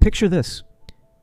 Picture this.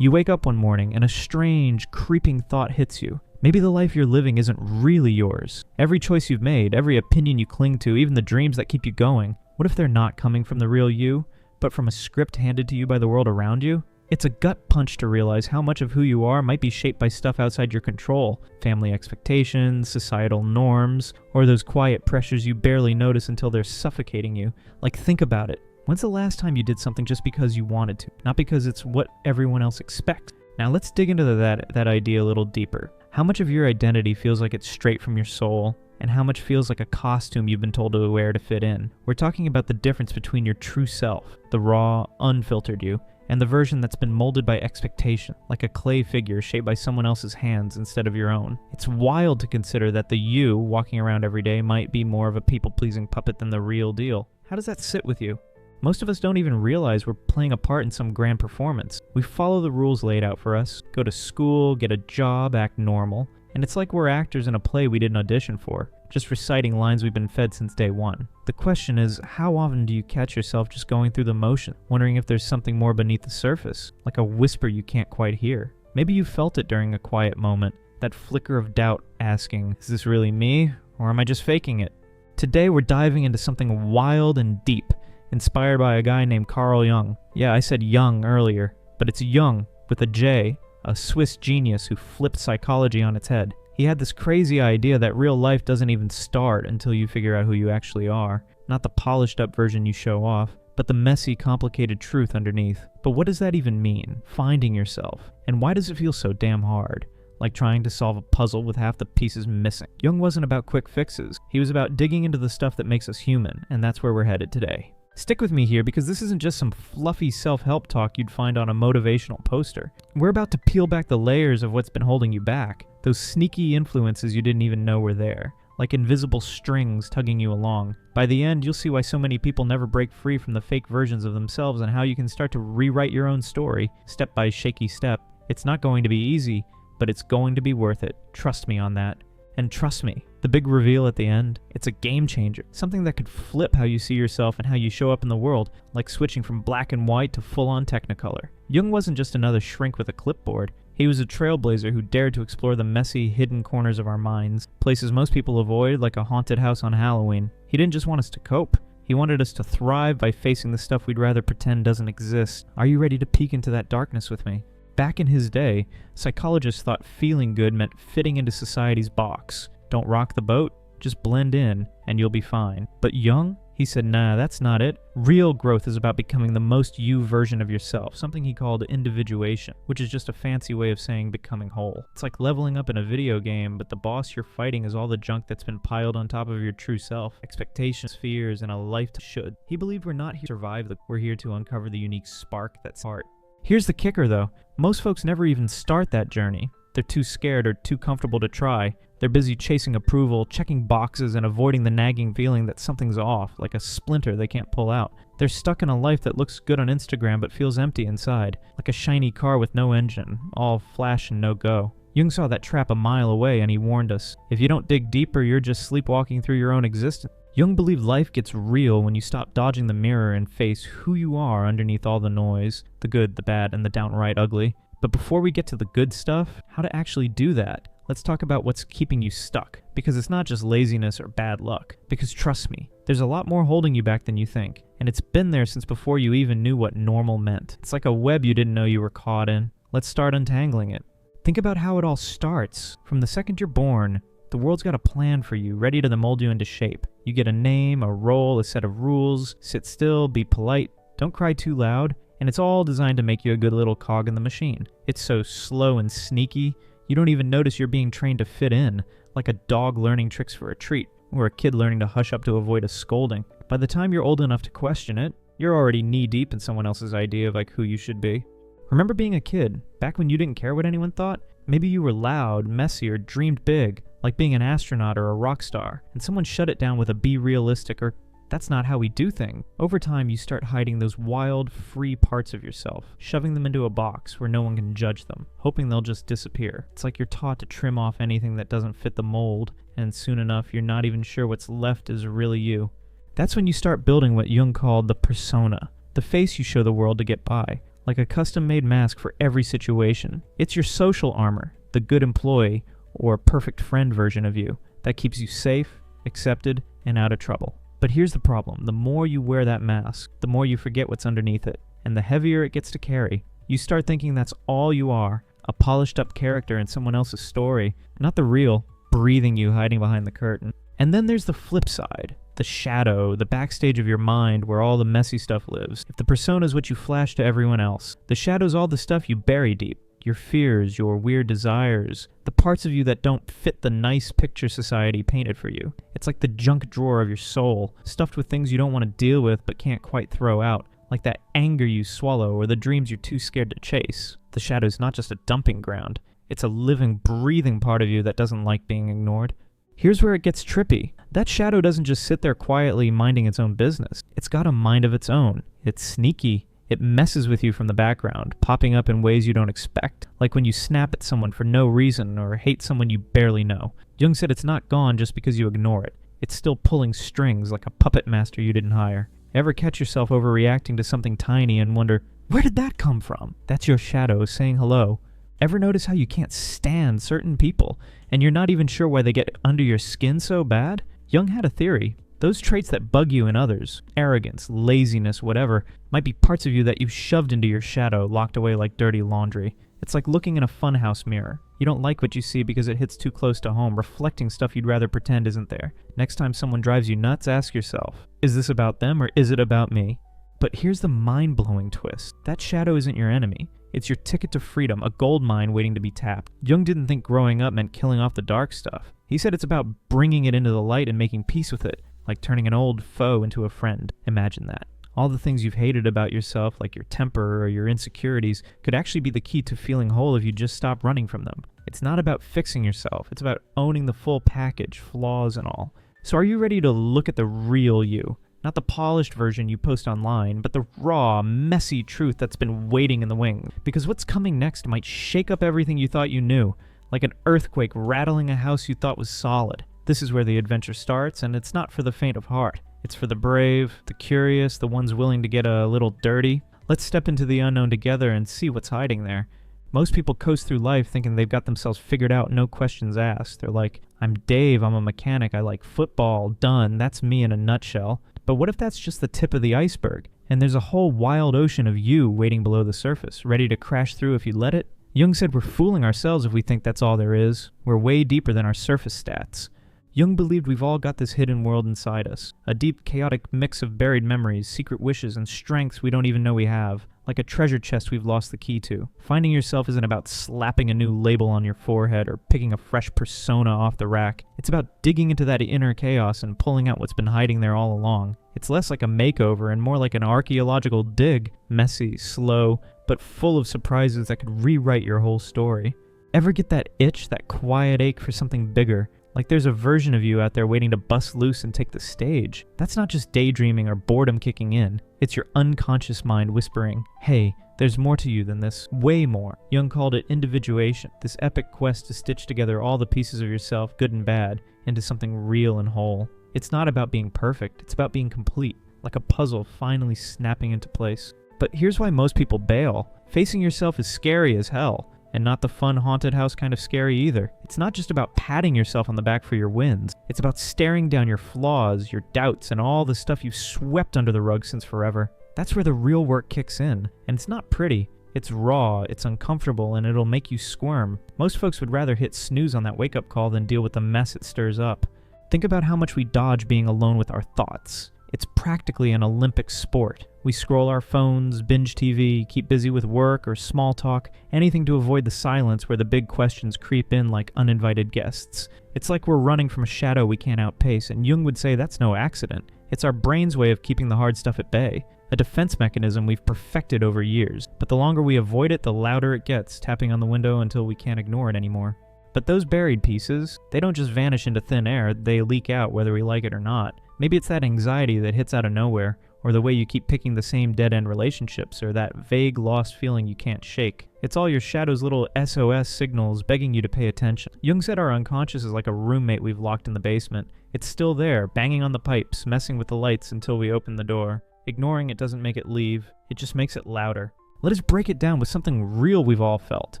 You wake up one morning and a strange, creeping thought hits you. Maybe the life you're living isn't really yours. Every choice you've made, every opinion you cling to, even the dreams that keep you going, what if they're not coming from the real you, but from a script handed to you by the world around you? It's a gut punch to realize how much of who you are might be shaped by stuff outside your control. Family expectations, societal norms, or those quiet pressures you barely notice until they're suffocating you. Like, think about it. When's the last time you did something just because you wanted to, not because it's what everyone else expects? Now let's dig into that idea a little deeper. How much of your identity feels like it's straight from your soul, and how much feels like a costume you've been told to wear to fit in? We're talking about the difference between your true self, the raw, unfiltered you, and the version that's been molded by expectation, like a clay figure shaped by someone else's hands instead of your own. It's wild to consider that the you walking around every day might be more of a people-pleasing puppet than the real deal. How does that sit with you? Most of us don't even realize we're playing a part in some grand performance. We follow the rules laid out for us, go to school, get a job, act normal, and it's like we're actors in a play we didn't audition for, just reciting lines we've been fed since day one. The question is, how often do you catch yourself just going through the motion, wondering if there's something more beneath the surface, like a whisper you can't quite hear? Maybe you felt it during a quiet moment, that flicker of doubt asking, is this really me, or am I just faking it? Today we're diving into something wild and deep, inspired by a guy named Carl Jung. Yeah, I said Jung earlier, but it's Jung with a J, a Swiss genius who flipped psychology on its head. He had this crazy idea that real life doesn't even start until you figure out who you actually are. Not the polished up version you show off, but the messy, complicated truth underneath. But what does that even mean? Finding yourself. And why does it feel so damn hard? Like trying to solve a puzzle with half the pieces missing. Jung wasn't about quick fixes. He was about digging into the stuff that makes us human, and that's where we're headed today. Stick with me here because this isn't just some fluffy self-help talk you'd find on a motivational poster. We're about to peel back the layers of what's been holding you back, those sneaky influences you didn't even know were there, like invisible strings tugging you along. By the end, you'll see why so many people never break free from the fake versions of themselves and how you can start to rewrite your own story, step by shaky step. It's not going to be easy, but it's going to be worth it. Trust me on that. And trust me, the big reveal at the end, it's a game changer. Something that could flip how you see yourself and how you show up in the world, like switching from black and white to full-on Technicolor. Jung wasn't just another shrink with a clipboard. He was a trailblazer who dared to explore the messy, hidden corners of our minds, places most people avoid like a haunted house on Halloween. He didn't just want us to cope. He wanted us to thrive by facing the stuff we'd rather pretend doesn't exist. Are you ready to peek into that darkness with me? Back in his day, psychologists thought feeling good meant fitting into society's box. Don't rock the boat, just blend in, and you'll be fine. But Jung? He said, nah, that's not it. Real growth is about becoming the most you version of yourself, something he called individuation, which is just a fancy way of saying becoming whole. It's like leveling up in a video game, but the boss you're fighting is all the junk that's been piled on top of your true self, expectations, fears, and a life to should. He believed we're not here to survive, we're here to uncover the unique spark that's heart. Here's the kicker though, most folks never even start that journey. They're too scared or too comfortable to try. They're busy chasing approval, checking boxes, and avoiding the nagging feeling that something's off, like a splinter they can't pull out. They're stuck in a life that looks good on Instagram but feels empty inside, like a shiny car with no engine, all flash and no go. Jung saw that trap a mile away and he warned us, if you don't dig deeper, you're just sleepwalking through your own existence. Jung believed life gets real when you stop dodging the mirror and face who you are underneath all the noise, the good, the bad, and the downright ugly. But before we get to the good stuff, how to actually do that, let's talk about what's keeping you stuck. Because it's not just laziness or bad luck. Because trust me, there's a lot more holding you back than you think. And it's been there since before you even knew what normal meant. It's like a web you didn't know you were caught in. Let's start untangling it. Think about how it all starts. From the second you're born, the world's got a plan for you, ready to mold you into shape. You get a name, a role, a set of rules. Sit still, be polite, don't cry too loud. And it's all designed to make you a good little cog in the machine. It's so slow and sneaky, you don't even notice you're being trained to fit in, like a dog learning tricks for a treat, or a kid learning to hush up to avoid a scolding. By the time you're old enough to question it, you're already knee-deep in someone else's idea of who you should be. Remember being a kid, back when you didn't care what anyone thought? Maybe you were loud, messy, or dreamed big, like being an astronaut or a rock star, and someone shut it down with a be realistic or that's not how we do things. Over time, you start hiding those wild, free parts of yourself, shoving them into a box where no one can judge them, hoping they'll just disappear. It's like you're taught to trim off anything that doesn't fit the mold, and soon enough, you're not even sure what's left is really you. That's when you start building what Jung called the persona, the face you show the world to get by, like a custom-made mask for every situation. It's your social armor, the good employee or perfect friend version of you that keeps you safe, accepted, and out of trouble. But here's the problem. The more you wear that mask, the more you forget what's underneath it, and the heavier it gets to carry. You start thinking that's all you are, a polished-up character in someone else's story, not the real, breathing you hiding behind the curtain. And then there's the flip side, the shadow, the backstage of your mind where all the messy stuff lives. If the persona is what you flash to everyone else, the shadow's all the stuff you bury deep. Your fears, your weird desires, the parts of you that don't fit the nice picture society painted for you. It's like the junk drawer of your soul, stuffed with things you don't want to deal with but can't quite throw out, like that anger you swallow or the dreams you're too scared to chase. The shadow's not just a dumping ground. It's a living, breathing part of you that doesn't like being ignored. Here's where it gets trippy. That shadow doesn't just sit there quietly minding its own business. It's got a mind of its own. It's sneaky. It messes with you from the background, popping up in ways you don't expect, like when you snap at someone for no reason or hate someone you barely know. Jung said it's not gone just because you ignore it. It's still pulling strings like a puppet master you didn't hire. Ever catch yourself overreacting to something tiny and wonder, where did that come from? That's your shadow saying hello. Ever notice how you can't stand certain people, and you're not even sure why they get under your skin so bad? Jung had a theory. Those traits that bug you in others, arrogance, laziness, whatever, might be parts of you that you've shoved into your shadow, locked away like dirty laundry. It's like looking in a funhouse mirror. You don't like what you see because it hits too close to home, reflecting stuff you'd rather pretend isn't there. Next time someone drives you nuts, ask yourself, is this about them or is it about me? But here's the mind-blowing twist. That shadow isn't your enemy. It's your ticket to freedom, a gold mine waiting to be tapped. Jung didn't think growing up meant killing off the dark stuff. He said it's about bringing it into the light and making peace with it, like turning an old foe into a friend. Imagine that. All the things you've hated about yourself, like your temper or your insecurities, could actually be the key to feeling whole if you just stop running from them. It's not about fixing yourself. It's about owning the full package, flaws and all. So are you ready to look at the real you? Not the polished version you post online, but the raw, messy truth that's been waiting in the wings. Because what's coming next might shake up everything you thought you knew, like an earthquake rattling a house you thought was solid. This is where the adventure starts, and it's not for the faint of heart. It's for the brave, the curious, the ones willing to get a little dirty. Let's step into the unknown together and see what's hiding there. Most people coast through life thinking they've got themselves figured out, no questions asked. They're like, I'm Dave, I'm a mechanic, I like football, done, that's me in a nutshell. But what if that's just the tip of the iceberg, and there's a whole wild ocean of you waiting below the surface, ready to crash through if you let it? Jung said we're fooling ourselves if we think that's all there is. We're way deeper than our surface stats. Jung believed we've all got this hidden world inside us, a deep, chaotic mix of buried memories, secret wishes, and strengths we don't even know we have, like a treasure chest we've lost the key to. Finding yourself isn't about slapping a new label on your forehead or picking a fresh persona off the rack. It's about digging into that inner chaos and pulling out what's been hiding there all along. It's less like a makeover and more like an archaeological dig, messy, slow, but full of surprises that could rewrite your whole story. Ever get that itch, that quiet ache for something bigger? Like there's a version of you out there waiting to bust loose and take the stage. That's not just daydreaming or boredom kicking in. It's your unconscious mind whispering, hey, there's more to you than this, way more. Jung called it individuation, this epic quest to stitch together all the pieces of yourself, good and bad, into something real and whole. It's not about being perfect, it's about being complete, like a puzzle finally snapping into place. But here's why most people bail. Facing yourself is scary as hell. And not the fun haunted house kind of scary either. It's not just about patting yourself on the back for your wins. It's about staring down your flaws, your doubts, and all the stuff you've swept under the rug since forever. That's where the real work kicks in. And it's not pretty. It's raw, it's uncomfortable, and it'll make you squirm. Most folks would rather hit snooze on that wake-up call than deal with the mess it stirs up. Think about how much we dodge being alone with our thoughts. It's practically an Olympic sport. We scroll our phones, binge TV, keep busy with work or small talk, anything to avoid the silence where the big questions creep in like uninvited guests. It's like we're running from a shadow we can't outpace, and Jung would say that's no accident. It's our brain's way of keeping the hard stuff at bay, a defense mechanism we've perfected over years. But the longer we avoid it, the louder it gets, tapping on the window until we can't ignore it anymore. But those buried pieces, they don't just vanish into thin air, they leak out whether we like it or not. Maybe it's that anxiety that hits out of nowhere, or the way you keep picking the same dead-end relationships, or that vague lost feeling you can't shake. It's all your shadow's little SOS signals begging you to pay attention. Jung said our unconscious is like a roommate we've locked in the basement. It's still there, banging on the pipes, messing with the lights until we open the door. Ignoring it doesn't make it leave, it just makes it louder. Let us break it down with something real we've all felt.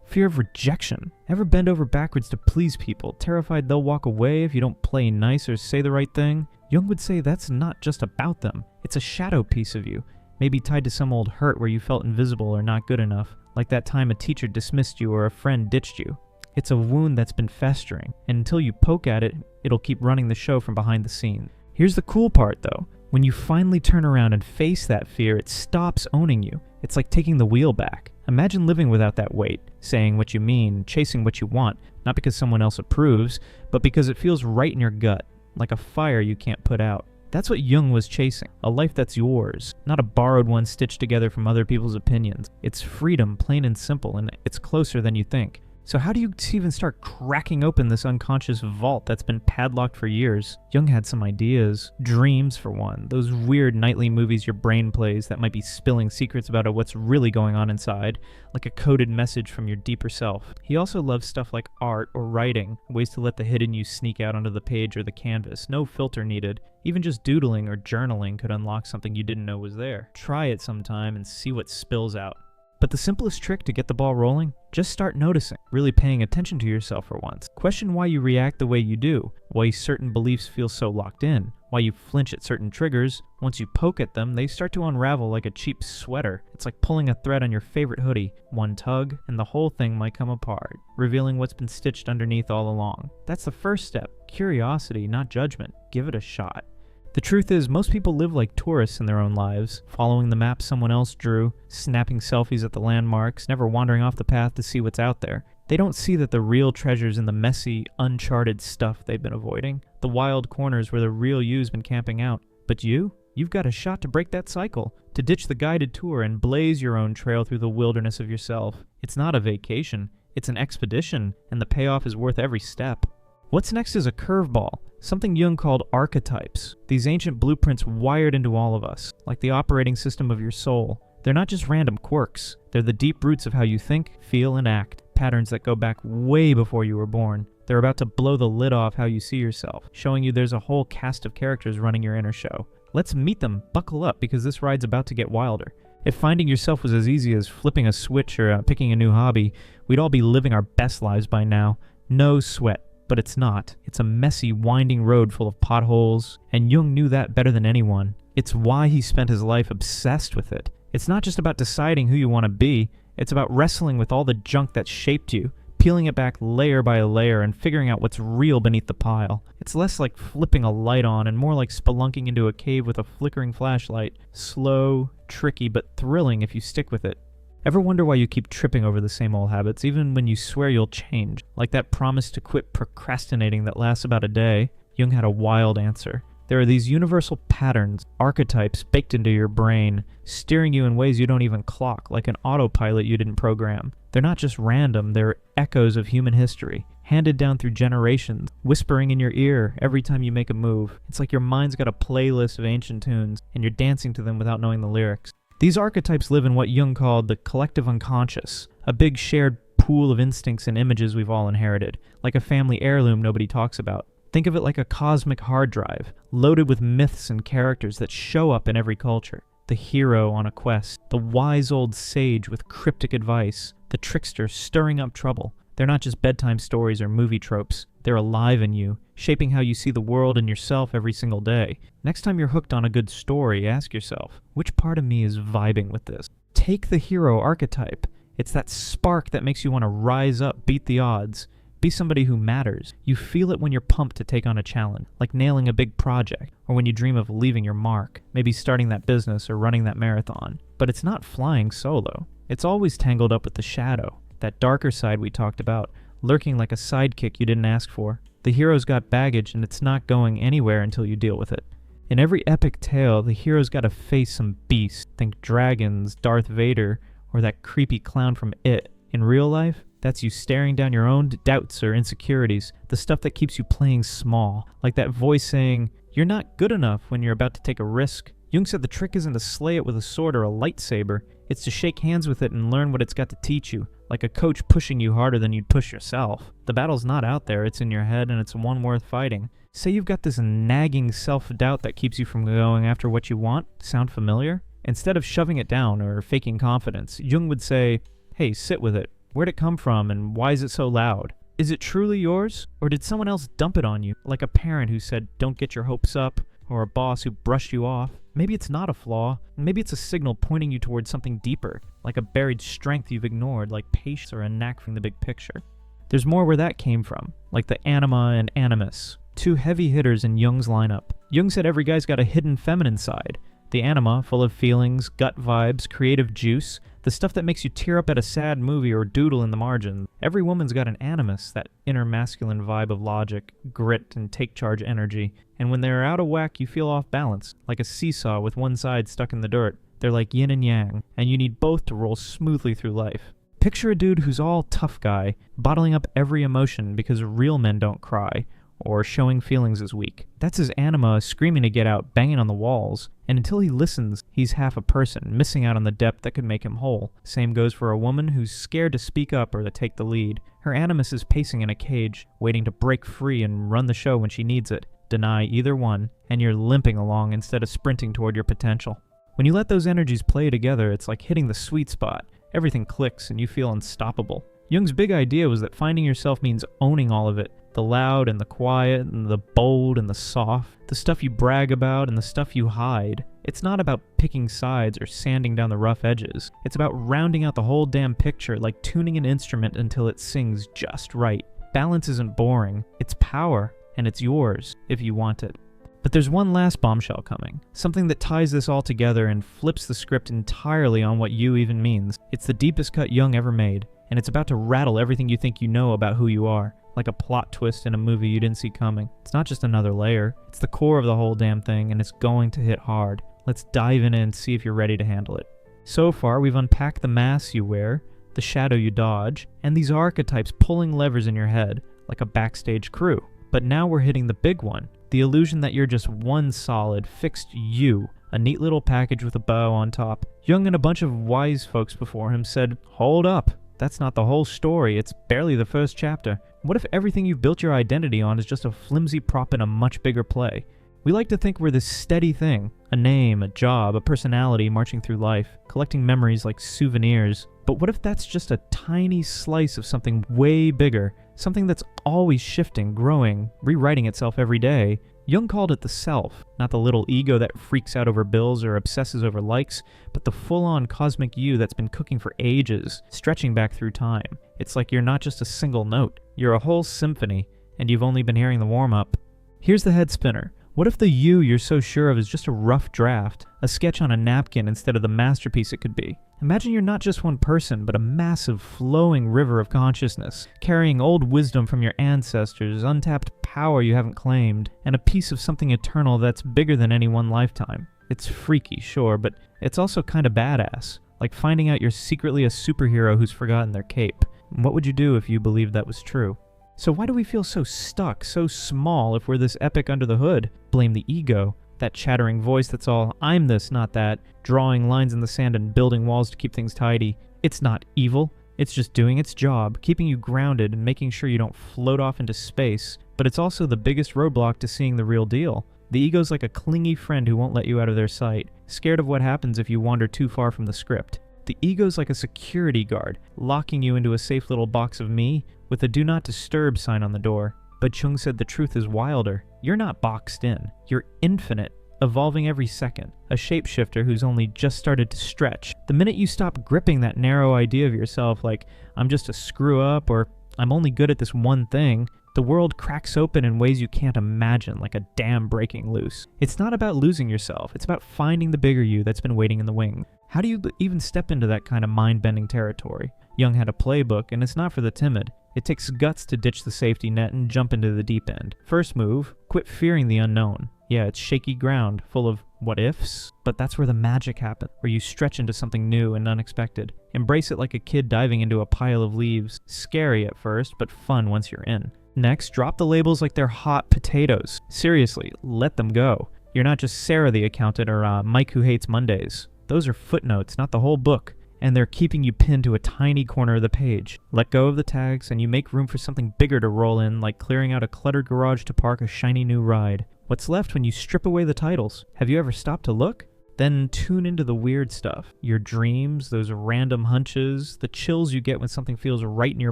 Fear of rejection. Ever bend over backwards to please people, terrified they'll walk away if you don't play nice or say the right thing? Jung would say that's not just about them. It's a shadow piece of you, maybe tied to some old hurt where you felt invisible or not good enough, like that time a teacher dismissed you or a friend ditched you. It's a wound that's been festering, and until you poke at it, it'll keep running the show from behind the scenes. Here's the cool part though. When you finally turn around and face that fear, it stops owning you. It's like taking the wheel back. Imagine living without that weight, saying what you mean, chasing what you want, not because someone else approves, but because it feels right in your gut, like a fire you can't put out. That's what Jung was chasing, a life that's yours, not a borrowed one stitched together from other people's opinions. It's freedom, plain and simple, and it's closer than you think. So how do you even start cracking open this unconscious vault that's been padlocked for years? Jung had some ideas. Dreams, for one. Those weird nightly movies your brain plays that might be spilling secrets about what's really going on inside, like a coded message from your deeper self. He also loved stuff like art or writing, ways to let the hidden you sneak out onto the page or the canvas. No filter needed. Even just doodling or journaling could unlock something you didn't know was there. Try it sometime and see what spills out. But the simplest trick to get the ball rolling? Just start noticing, really paying attention to yourself for once. Question why you react the way you do, why certain beliefs feel so locked in, why you flinch at certain triggers. Once you poke at them, they start to unravel like a cheap sweater. It's like pulling a thread on your favorite hoodie. One tug, and the whole thing might come apart, revealing what's been stitched underneath all along. That's the first step. Curiosity, not judgment. Give it a shot. The truth is, most people live like tourists in their own lives, following the map someone else drew, snapping selfies at the landmarks, never wandering off the path to see what's out there. They don't see that the real treasure's in the messy, uncharted stuff they've been avoiding, the wild corners where the real you's been camping out. But you've got a shot to break that cycle, to ditch the guided tour and blaze your own trail through the wilderness of yourself. It's not a vacation, it's an expedition, and the payoff is worth every step. What's next is a curveball, something Jung called archetypes. These ancient blueprints wired into all of us, like the operating system of your soul. They're not just random quirks. They're the deep roots of how you think, feel, and act, patterns that go back way before you were born. They're about to blow the lid off how you see yourself, showing you there's a whole cast of characters running your inner show. Let's meet them, buckle up, because this ride's about to get wilder. If finding yourself was as easy as flipping a switch or picking a new hobby, we'd all be living our best lives by now. No sweat. But it's not. It's a messy, winding road full of potholes, and Jung knew that better than anyone. It's why he spent his life obsessed with it. It's not just about deciding who you want to be, it's about wrestling with all the junk that shaped you, peeling it back layer by layer and figuring out what's real beneath the pile. It's less like flipping a light on and more like spelunking into a cave with a flickering flashlight. Slow, tricky, but thrilling if you stick with it. Ever wonder why you keep tripping over the same old habits, even when you swear you'll change? Like that promise to quit procrastinating that lasts about a day? Jung had a wild answer. There are these universal patterns, archetypes baked into your brain, steering you in ways you don't even clock, like an autopilot you didn't program. They're not just random, they're echoes of human history, handed down through generations, whispering in your ear every time you make a move. It's like your mind's got a playlist of ancient tunes, and you're dancing to them without knowing the lyrics. These archetypes live in what Jung called the collective unconscious, a big shared pool of instincts and images we've all inherited, like a family heirloom nobody talks about. Think of it like a cosmic hard drive, loaded with myths and characters that show up in every culture. The hero on a quest, the wise old sage with cryptic advice, the trickster stirring up trouble. They're not just bedtime stories or movie tropes. They're alive in you, shaping how you see the world and yourself every single day. Next time you're hooked on a good story, ask yourself, which part of me is vibing with this? Take the hero archetype. It's that spark that makes you want to rise up, beat the odds. Be somebody who matters. You feel it when you're pumped to take on a challenge, like nailing a big project, or when you dream of leaving your mark, maybe starting that business or running that marathon. But it's not flying solo. It's always tangled up with the shadow, that darker side we talked about, lurking like a sidekick you didn't ask for. The hero's got baggage and it's not going anywhere until you deal with it. In every epic tale, the hero's got to face some beast. Think dragons, Darth Vader, or that creepy clown from It. In real life, that's you staring down your own doubts or insecurities, the stuff that keeps you playing small, like that voice saying, "You're not good enough," when you're about to take a risk. Jung said the trick isn't to slay it with a sword or a lightsaber, it's to shake hands with it and learn what it's got to teach you, like a coach pushing you harder than you'd push yourself. The battle's not out there, it's in your head, and it's one worth fighting. Say you've got this nagging self-doubt that keeps you from going after what you want. Sound familiar? Instead of shoving it down or faking confidence, Jung would say, hey, sit with it. Where'd it come from and why is it so loud? Is it truly yours? Or did someone else dump it on you, like a parent who said, don't get your hopes up, or a boss who brushed you off? Maybe it's not a flaw. Maybe it's a signal pointing you towards something deeper, like a buried strength you've ignored, like patience or a knack for the big picture. There's more where that came from, like the anima and animus, two heavy hitters in Jung's lineup. Jung said every guy's got a hidden feminine side. The anima, full of feelings, gut vibes, creative juice, the stuff that makes you tear up at a sad movie or doodle in the margin. Every woman's got an animus, that inner masculine vibe of logic, grit, and take-charge energy. And when they're out of whack, you feel off balance, like a seesaw with one side stuck in the dirt. They're like yin and yang, and you need both to roll smoothly through life. Picture a dude who's all tough guy, bottling up every emotion because real men don't cry, or showing feelings is weak. That's his anima screaming to get out, banging on the walls. And until he listens, he's half a person, missing out on the depth that could make him whole. Same goes for a woman who's scared to speak up or to take the lead. Her animus is pacing in a cage, waiting to break free and run the show when she needs it. Deny either one, and you're limping along instead of sprinting toward your potential. When you let those energies play together, it's like hitting the sweet spot. Everything clicks and you feel unstoppable. Jung's big idea was that finding yourself means owning all of it. The loud and the quiet and the bold and the soft, the stuff you brag about and the stuff you hide. It's not about picking sides or sanding down the rough edges. It's about rounding out the whole damn picture, like tuning an instrument until it sings just right. Balance isn't boring. It's power, and it's yours if you want it. But there's one last bombshell coming. Something that ties this all together and flips the script entirely on what you even means. It's the deepest cut Jung ever made, and it's about to rattle everything you think you know about who you are. Like a plot twist in a movie you didn't see coming. It's not just another layer. It's the core of the whole damn thing, and it's going to hit hard. Let's dive in and see if you're ready to handle it. So far, we've unpacked the mask you wear, the shadow you dodge, and these archetypes pulling levers in your head, like a backstage crew. But now we're hitting the big one. The illusion that you're just one solid, fixed you, a neat little package with a bow on top. Jung and a bunch of wise folks before him said, hold up. That's not the whole story, it's barely the first chapter. What if everything you've built your identity on is just a flimsy prop in a much bigger play? We like to think we're this steady thing, a name, a job, a personality marching through life, collecting memories like souvenirs. But what if that's just a tiny slice of something way bigger, something that's always shifting, growing, rewriting itself every day? Jung called it the self, not the little ego that freaks out over bills or obsesses over likes, but the full-on cosmic you that's been cooking for ages, stretching back through time. It's like you're not just a single note, you're a whole symphony, and you've only been hearing the warm-up. Here's the head spinner. What if the you you're so sure of is just a rough draft, a sketch on a napkin instead of the masterpiece it could be? Imagine you're not just one person, but a massive, flowing river of consciousness, carrying old wisdom from your ancestors, untapped power you haven't claimed, and a piece of something eternal that's bigger than any one lifetime. It's freaky, sure, but it's also kind of badass, like finding out you're secretly a superhero who's forgotten their cape. What would you do if you believed that was true? So why do we feel so stuck, so small if we're this epic under the hood? Blame the ego. That chattering voice that's all, I'm this, not that, drawing lines in the sand and building walls to keep things tidy. It's not evil. It's just doing its job, keeping you grounded and making sure you don't float off into space. But it's also the biggest roadblock to seeing the real deal. The ego's like a clingy friend who won't let you out of their sight, scared of what happens if you wander too far from the script. The ego's like a security guard, locking you into a safe little box of me with a do not disturb sign on the door. But Jung said the truth is wilder. You're not boxed in. You're infinite, evolving every second. A shapeshifter who's only just started to stretch. The minute you stop gripping that narrow idea of yourself like, I'm just a screw up or I'm only good at this one thing, the world cracks open in ways you can't imagine, like a dam breaking loose. It's not about losing yourself. It's about finding the bigger you that's been waiting in the wing. How do you even step into that kind of mind-bending territory? Jung had a playbook, and it's not for the timid. It takes guts to ditch the safety net and jump into the deep end. First move, quit fearing the unknown. Yeah, it's shaky ground, full of what ifs, but that's where the magic happens, where you stretch into something new and unexpected. Embrace it like a kid diving into a pile of leaves. Scary at first, but fun once you're in. Next, drop the labels like they're hot potatoes. Seriously, let them go. You're not just Sarah the accountant or Mike who hates Mondays. Those are footnotes, not the whole book. And they're keeping you pinned to a tiny corner of the page. Let go of the tags and you make room for something bigger to roll in, like clearing out a cluttered garage to park a shiny new ride. What's left when you strip away the titles? Have you ever stopped to look? Then tune into the weird stuff. Your dreams, those random hunches, the chills you get when something feels right in your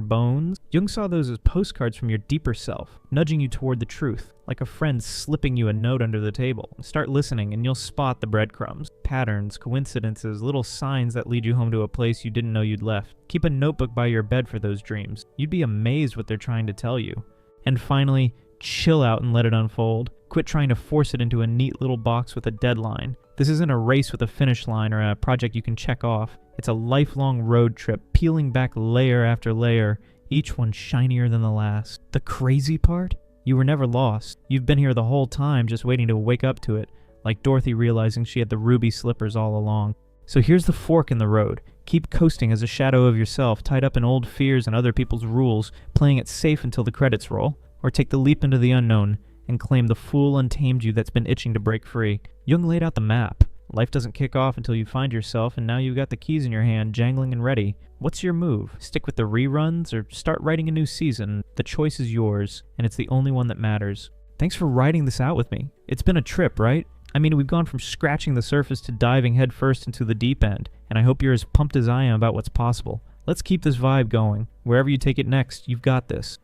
bones. Jung saw those as postcards from your deeper self, nudging you toward the truth, like a friend slipping you a note under the table. Start listening and you'll spot the breadcrumbs, patterns, coincidences, little signs that lead you home to a place you didn't know you'd left. Keep a notebook by your bed for those dreams. You'd be amazed what they're trying to tell you. And finally, chill out and let it unfold. Quit trying to force it into a neat little box with a deadline. This isn't a race with a finish line or a project you can check off. It's a lifelong road trip, peeling back layer after layer, each one shinier than the last. The crazy part? You were never lost. You've been here the whole time just waiting to wake up to it, like Dorothy realizing she had the ruby slippers all along. So here's the fork in the road. Keep coasting as a shadow of yourself, tied up in old fears and other people's rules, playing it safe until the credits roll. Or take the leap into the unknown and claim the fool untamed you that's been itching to break free. Jung laid out the map. Life doesn't kick off until you find yourself, and now you've got the keys in your hand, jangling and ready. What's your move? Stick with the reruns or start writing a new season? The choice is yours, and it's the only one that matters. Thanks for writing this out with me. It's been a trip, right? I mean, we've gone from scratching the surface to diving headfirst into the deep end, and I hope you're as pumped as I am about what's possible. Let's keep this vibe going. Wherever you take it next, you've got this.